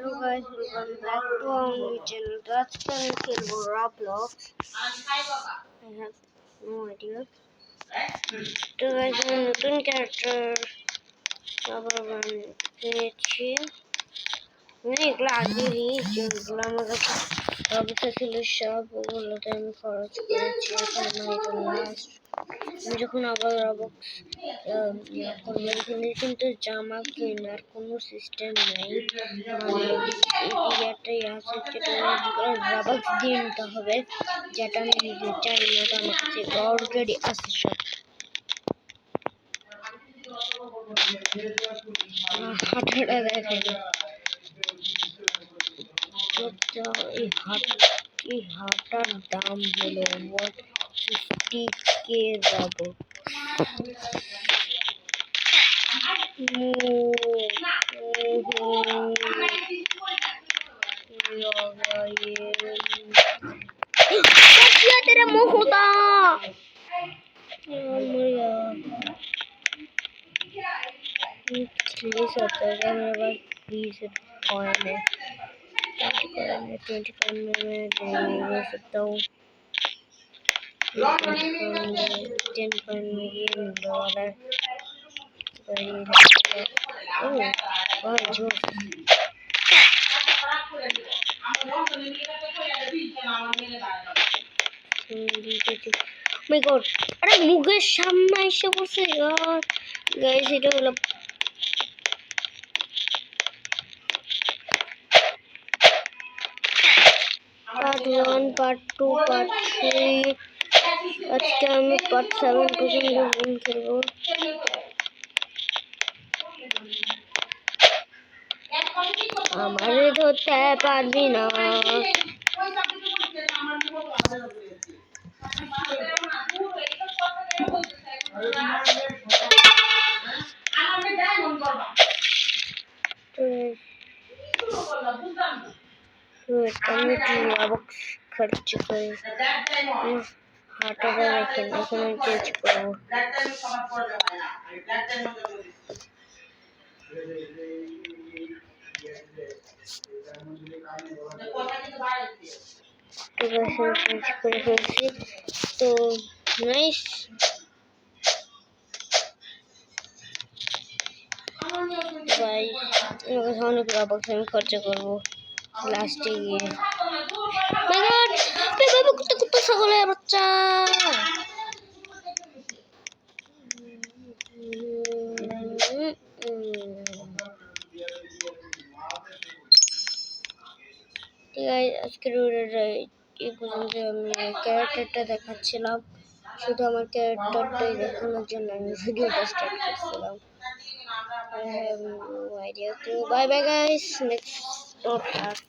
Hello guys, welcome back to our new channel. That's the Roblox. I have no idea. So guys, I'm a নতুন character আবার পেয়েছি। এগুলো আগে যেগুলো আমার কাছে অবস্থা ছিল সব ওগুলোতে আমি খরচ করেছি। এখন আমার লাস্ট আমি যখন আবার রবক্স করবো এখানে কিন্তু জামা কেনার কোনো সিস্টেম নেই, মানে এই আছে যেটা রবক্স দিয়ে নিতে হবে, যেটা আমি নিজে চাই না, ওটা আমার কাছে অলরেডি আছে সব। হাঁটাটা দেখেন, এই হাঁটার দাম হলো 150k রবক্স। तेरा मुंह होता प्लीज होता है मेरे पास प्लीज कॉइन है 20 कॉइन में मैं ले सकता हूँ 10 कॉइन में ये मिलने वाला है जो अरे मुकेश सामने এসে বসে গাইস, এটা হলো পার্ট 1 পার্ট 2 পার্ট 3। আজকে আমি পার্ট 7 পর্যন্ত গেম খেলবো। আমারে ধরতে পারবি না। আমি রবক্স খরচ করে হাঁটাটা দেখেন, এখানে চেঞ্জ করবো। চেঞ্জ করে ফেলছি তো নাইস। গাইস অনেক রবক্স আমি খরচা করবো লাস্টে গিয়ে। কুত্তা ছাগলের বাচ্চা, ঠিক আছে আজকের এই পর্যন্ত আমি ক্যারেক্টারটা দেখাচ্ছিলাম, শুধু আমার ক্যারেক্টারটাই দেখানোর জন্য আমি ভিডিওটা স্টার্ট করছিলাম। I have no idea. So bye bye guys. Next part.